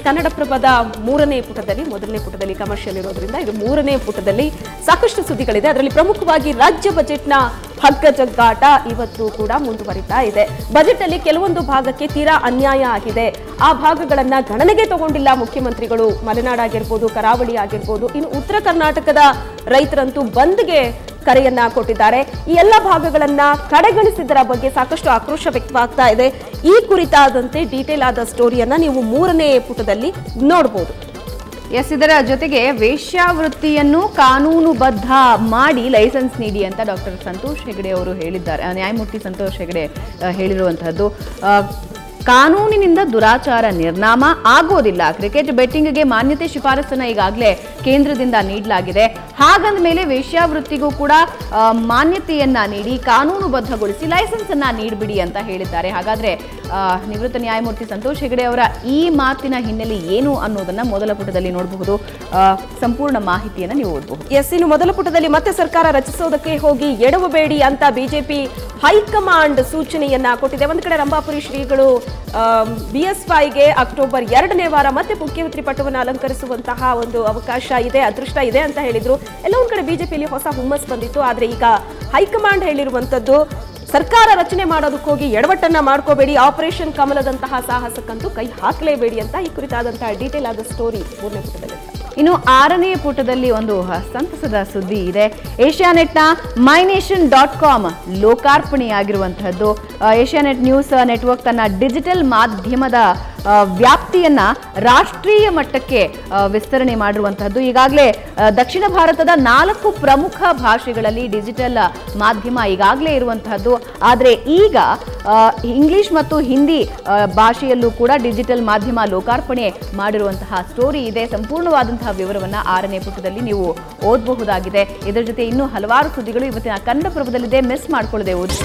ಕನ್ನಡಪ್ರಭದ 3ನೇ ಪುಟದಲ್ಲಿ, ಮೊದಲನೇ ಪುಟದಲ್ಲಿ ಕಮರ್ಷಿಯಲ್ ಇರೋದ್ರಿಂದ ಇದು 3ನೇ ಪುಟದಲ್ಲಿ ಸಾಕಷ್ಟು ಸುದ್ದಿಗಳಿದೆ. ಅದರಲ್ಲಿ ಪ್ರಮುಖವಾಗಿ ರಾಜ್ಯ ಬಜೆಟ್ನ ಹಗ್ಗಜಗ್ಗಾಟ ಇವತ್ತು ಕೂಡ ಮುಂದುವರಿತಾ ಇದೆ. ಬಜೆಟ್ ಅಲ್ಲಿ ಕೆಲವೊಂದು ಭಾಗಕ್ಕೆ ತೀರಾ ಅನ್ಯಾಯ ಆಗಿದೆ. ಆ ಭಾಗಗಳನ್ನ ಗಣನೆಗೆ ತಗೊಂಡಿಲ್ಲ ಮುಖ್ಯಮಂತ್ರಿಗಳು. ಮಲೆನಾಡಾಗಿರ್ಬೋದು, ಕರಾವಳಿ ಆಗಿರ್ಬೋದು, ಇನ್ನು ಉತ್ತರ ಕರ್ನಾಟಕದ ರೈತರಂತೂ ಬಂದ್ಗೆ ಕರೆಯನ್ನ ಕೊಟ್ಟಿದ್ದಾರೆ. ಈ ಎಲ್ಲ ಭಾಗಗಳನ್ನ ಕಡೆಗಣಿಸಿದ್ದರ ಬಗ್ಗೆ ಸಾಕಷ್ಟು ಆಕ್ರೋಶ ವ್ಯಕ್ತವಾಗ್ತಾ ಇದೆ. ಈ ಕುರಿತಾದಂತೆ ಡೀಟೇಲ್ ಆದ ಸ್ಟೋರಿಯನ್ನ ನೀವು 3ನೇ ಪುಟದಲ್ಲಿ ನೋಡಬಹುದು. ಇದರ ಜೊತೆಗೆ ವೇಶ್ಯಾವೃತ್ತಿಯನ್ನು ಕಾನೂನುಬದ್ಧ ಮಾಡಿ ಲೈಸೆನ್ಸ್ ನೀಡಿ ಅಂತ ಡಾಕ್ಟರ್ ಸಂತೋಷ್ ಹೆಗಡೆ ಅವರು ಹೇಳಿದ್ದಾರೆ. ನ್ಯಾಯಮೂರ್ತಿ ಸಂತೋಷ್ ಹೆಗಡೆ ಹೇಳಿರುವಂತಹದ್ದು. ಕಾನೂನಿನಿಂದ ದುರಾಚಾರ ನಿರ್ನಾಮ ಆಗೋದಿಲ್ಲ. ಕ್ರಿಕೆಟ್ ಬೆಟ್ಟಿಂಗ್ಗೆ ಮಾನ್ಯತೆ ಶಿಫಾರಸನ್ನ ಈಗಾಗಲೇ ಕೇಂದ್ರದಿಂದ ನೀಡಲಾಗಿದೆ. ಹಾಗಂದ ಮೇಲೆ ವೇಶ್ಯಾವೃತ್ತಿಗೂ ಕೂಡ ಮಾನ್ಯತೆಯನ್ನ ನೀಡಿ ಕಾನೂನುಬದ್ಧಗೊಳಿಸಿ ಲೈಸೆನ್ಸ್ ಅನ್ನ ನೀಡಬಿಡಿ ಅಂತ ಹೇಳಿದ್ದಾರೆ. ಹಾಗಾದ್ರೆ ನಿವೃತ್ತ ನ್ಯಾಯಮೂರ್ತಿ ಸಂತೋಷ್ ಹೆಗಡೆ ಅವರ ಈ ಮಾತಿನ ಹಿನ್ನೆಲೆ ಏನು ಅನ್ನೋದನ್ನ ಮೊದಲ ಪುಟದಲ್ಲಿ ನೋಡಬಹುದು. ಸಂಪೂರ್ಣ ಮಾಹಿತಿಯನ್ನ ನೀವು ಓದಬಹುದು. ಇನ್ನು ಮೊದಲ ಪುಟದಲ್ಲಿ ಮತ್ತೆ ಸರ್ಕಾರ ರಚಿಸೋದಕ್ಕೆ ಹೋಗಿ ಎಡವಬೇಡಿ ಅಂತ ಬಿಜೆಪಿ ಹೈಕಮಾಂಡ್ ಸೂಚನೆಯನ್ನ ಕೊಟ್ಟಿದೆ. ಒಂದು ಕಡೆ ರಂಭಾಪುರಿ ಶ್ರೀಗಳು BS5ಗೆ ಅಕ್ಟೋಬರ್ 2ನೇ ವಾರ ಮತ್ತೆ ಮುಖ್ಯಮಂತ್ರಿ ಪಟ್ಟವನ್ನು ಅಲಂಕರಿಸುವಂತಹ ಒಂದು ಅವಕಾಶ ಇದೆ, ಅದೃಷ್ಟ ಇದೆ ಅಂತ ಹೇಳಿದ್ರು. ಎಲ್ಲ ಒಂದ್ ಕಡೆ ಬಿಜೆಪಿಯಲ್ಲಿ ಹೊಸ ಹುಮ್ಮಸ್ ಬಂದಿತ್ತು. ಆದ್ರೆ ಈಗ ಹೈಕಮಾಂಡ್ ಹೇಳಿರುವಂತದ್ದು ಸರ್ಕಾರ ರಚನೆ ಮಾಡೋದಕ್ಕೋಗಿ ಎಡವಟ್ಟನ್ನ ಮಾಡ್ಕೋಬೇಡಿ, ಆಪರೇಷನ್ ಕಮಲದಂತಹ ಸಾಹಸಕ್ಕಂತೂ ಕೈ ಹಾಕಲೇಬೇಡಿ ಅಂತ ಈ ಕುರಿತಾದಂತಹ ಡೀಟೇಲ್ ಆದ ಸ್ಟೋರಿ 3ನೇ ಪುಟದಲ್ಲಿ. ಇನ್ನು 6ನೇ ಪುಟದಲ್ಲಿ ಒಂದು ಸಂತಸದ ಸುದ್ದಿ ಇದೆ. ಏಷ್ಯಾನೆಟ್ನ myNation.com ಲೋಕಾರ್ಪಣೆಯಾಗಿರುವಂತಹದ್ದು. ಏಷ್ಯಾನೆಟ್ ನ್ಯೂಸ್ ನೆಟ್ವರ್ಕ್ ತನ್ನ ಡಿಜಿಟಲ್ ಮಾಧ್ಯಮದ ವ್ಯಾಪ್ತಿಯನ್ನ ರಾಷ್ಟ್ರೀಯ ಮಟ್ಟಕ್ಕೆ ವಿಸ್ತರಣೆ ಮಾಡಿರುವಂತಹದ್ದು. ಈಗಾಗಲೇ ದಕ್ಷಿಣ ಭಾರತದ 4 ಪ್ರಮುಖ ಭಾಷೆಗಳಲ್ಲಿ ಡಿಜಿಟಲ್ ಮಾಧ್ಯಮ ಈಗಾಗಲೇ ಇರುವಂತಹದ್ದು. ಆದರೆ ಈಗ ಇಂಗ್ಲಿಷ್ ಮತ್ತು ಹಿಂದಿ ಭಾಷೆಯಲ್ಲೂ ಕೂಡ ಡಿಜಿಟಲ್ ಮಾಧ್ಯಮ ಲೋಕಾರ್ಪಣೆ ಮಾಡಿರುವಂತಹ ಸ್ಟೋರಿ ಇದೆ. ಸಂಪೂರ್ಣವಾದಂತಹ ವಿವರವನ್ನ 6ನೇ ಪುಟದಲ್ಲಿ ನೀವು ಓದಬಹುದಾಗಿದೆ. ಇದರ ಜೊತೆ ಇನ್ನೂ ಹಲವಾರು ಸುದ್ದಿಗಳು ಇವತ್ತಿನ ಕನ್ನಡಪ್ರಭದಲ್ಲಿದೆ. ಮಿಸ್ ಮಾಡ್ಕೊಳ್ಳದೆ ಓದಿ.